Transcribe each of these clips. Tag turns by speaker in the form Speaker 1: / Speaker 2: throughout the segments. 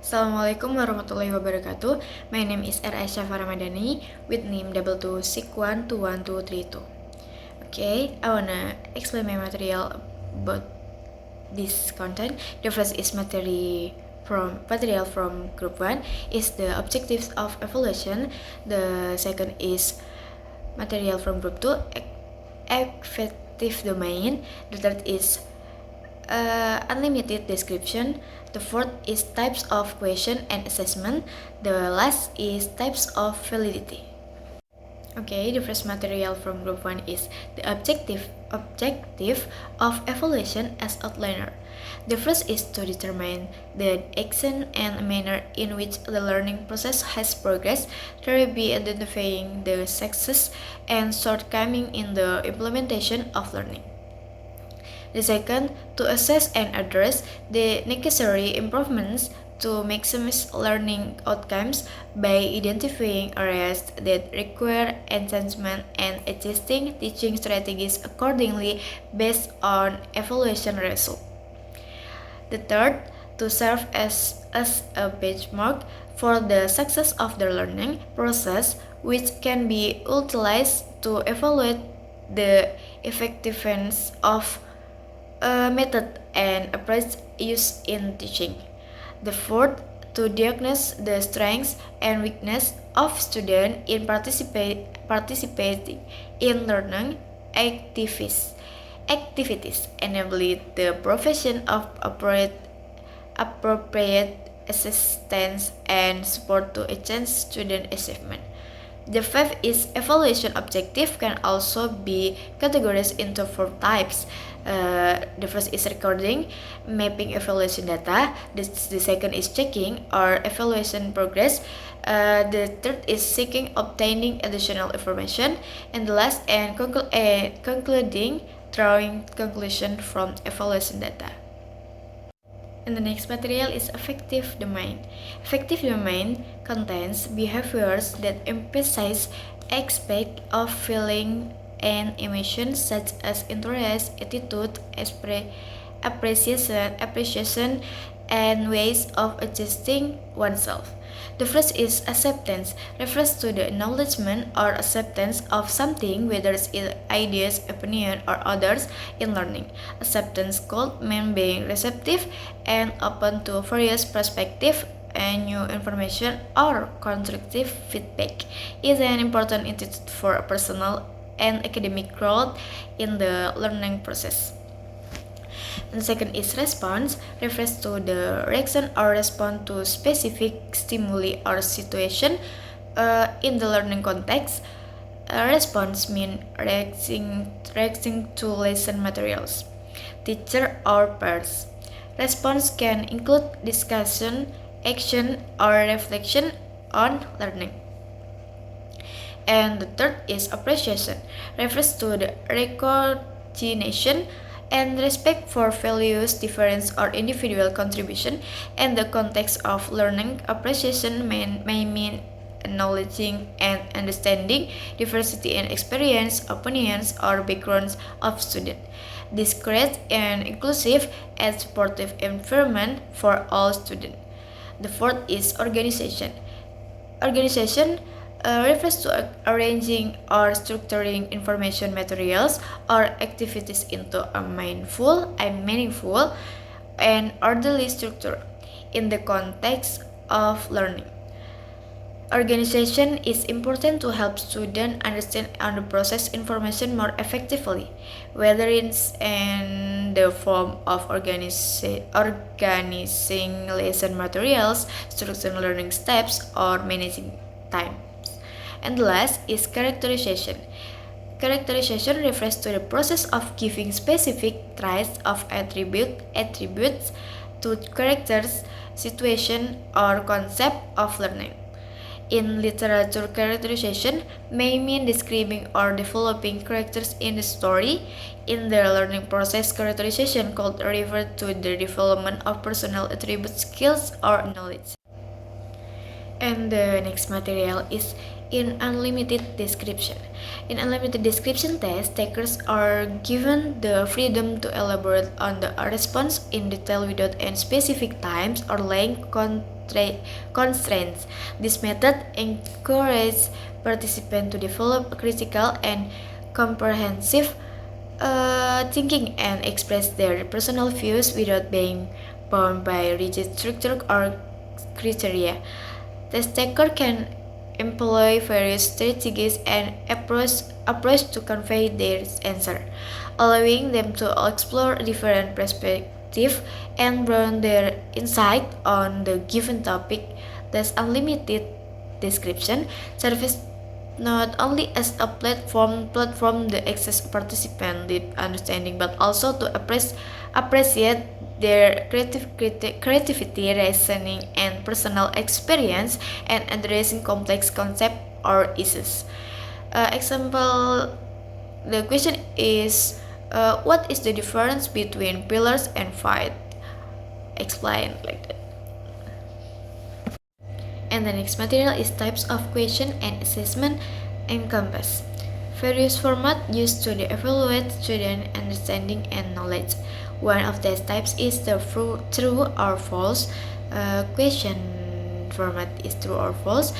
Speaker 1: Assalamualaikum warahmatullahi wabarakatuh. My name is R. Aisyah Faramadani with name 2261212232. Okay, I wanna explain my material about this content. The first is material from group 1 is the objectives of evaluation. The second is material from group 2 effective domain. The third is unlimited description. The fourth is types of question and assessment. The last is types of validity. Okay, the first material from group 1 is the objective of evaluation as outliner. The first is to determine the action and manner in which the learning process has progressed, thereby identifying the success and shortcoming in the implementation of learning. The second, to assess and address the necessary improvements to maximize learning outcomes by identifying areas that require enhancement and adjusting teaching strategies accordingly based on evaluation results. The third, to serve as a benchmark for the success of the learning process, which can be utilized to evaluate the effectiveness of a method and approach used in teaching. The fourth, to diagnose the strengths and weakness of students in participating in learning activities, enabling the provision of appropriate assistance and support to enhance student achievement. The fifth is evaluation objective can also be categorized into 4 types. The first is recording, mapping evaluation data. The second is checking or evaluation progress. The third is seeking, obtaining additional information. And the last and concluding, drawing conclusion from evaluation data. And the next material is affective domain. Affective domain contains behaviors that emphasize aspects of feeling and emotions such as interest, attitude, appreciation, and ways of adjusting oneself. The first is acceptance, refers to the acknowledgement or acceptance of something, whether it's ideas, opinion, or others in learning. Acceptance could mean being receptive and open to various perspectives and new information or constructive feedback. Is an important attitude for personal and academic growth in the learning process. And second is response, refers to the reaction or response to specific stimuli or situation in the learning context. Response means reacting to lesson materials, teacher or peers. Response can include discussion, action, or reflection on learning. And the third is appreciation, refers to the recognition and respect for values, difference, or individual contribution. In the context of learning, appreciation may mean acknowledging and understanding diversity in experience, opinions, or backgrounds of students. This creates an inclusive and supportive environment for all students. The fourth is organization. Organization refers to arranging or structuring information materials or activities into a meaningful and orderly structure in the context of learning. Organization is important to help students understand and process information more effectively, whether it's in the form of organizing lesson materials, structuring learning steps, or managing time. And the last is characterization. Characterization refers to the process of giving specific traits of attributes to characters, situation, or concept of learning. In literature, characterization may mean describing or developing characters in the story. In the learning process, characterization could refer to the development of personal attributes, skills, or knowledge. And the next material is in unlimited description. In unlimited description test, takers are given the freedom to elaborate on the response in detail without any specific times or length constraints. This method encourages participants to develop critical and comprehensive thinking and express their personal views without being bound by rigid structure or criteria. Test taker can employ various strategies and approach to convey their answer, allowing them to explore different perspectives and broaden their insight on the given topic. Thus, unlimited description serves not only as a platform to access participant deep understanding, but also to appreciate their creativity, reasoning, and personal experience and addressing complex concepts or issues. Example, the question is, what is the difference between pillars and fight? Explain like that. And the next material is types of question and assessment encompass. Various formats used to evaluate student understanding and knowledge. One of these types is the true or false question format is true or false.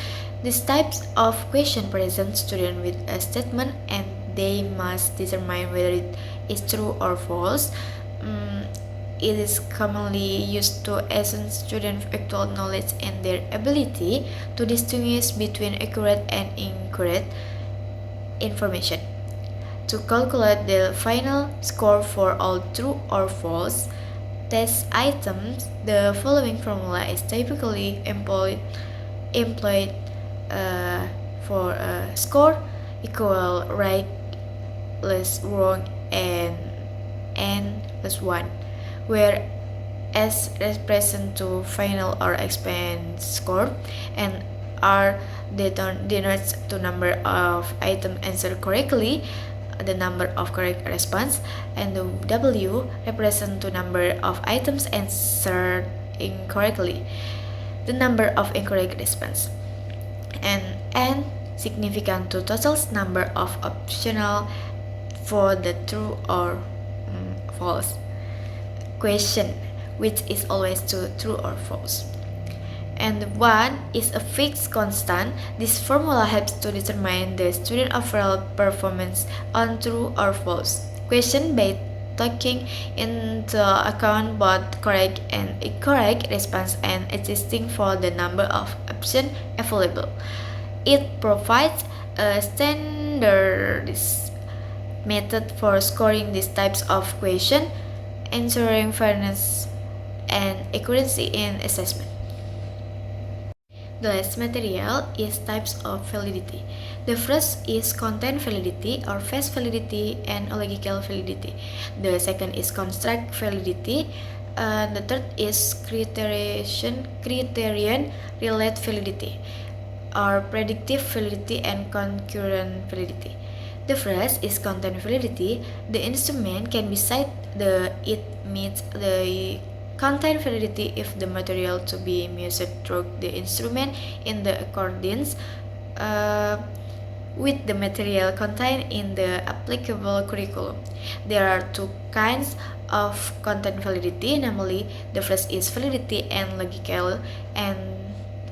Speaker 1: These types of question present student with a statement and they must determine whether it is true or false. It is commonly used to assess students' actual knowledge and their ability to distinguish between accurate and incorrect information. To calculate the final score for all true or false test items, the following formula is typically employed for a score equal right less wrong and n plus 1, where S represent to final or expand score and R denotes to number of item answered correctly, the number of correct response, and the W represent to number of items answered incorrectly, the number of incorrect response, and N significant to total number of optional for the true or false question, which is always true or false. And 1 is a fixed constant. This formula helps to determine the student overall performance on true or false question by taking into account both correct and incorrect response and adjusting for the number of options available. It provides a standardized method for scoring these types of questions, ensuring fairness and accuracy in assessment. The last material is types of validity. The first is content validity or face validity and logical validity. The second is construct validity. The third is criterion relate validity or predictive validity and concurrent validity. The first is content validity. The instrument can decide it meets the content validity if the material to be measured through the instrument in the accordance with the material contained in the applicable curriculum. There are two kinds of content validity, namely the first is validity and logical and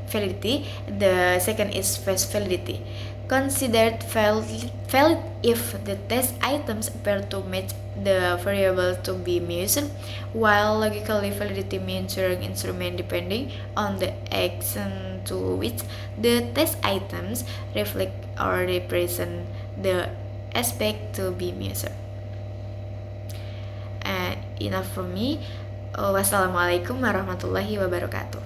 Speaker 1: validity. The second is face validity. Considered valid if the test items appear to match the variable to be measured, while logically validity means ensuring instrument depending on the action to which the test items reflect or represent the aspect to be measured. Enough from me. Wassalamualaikum warahmatullahi wabarakatuh.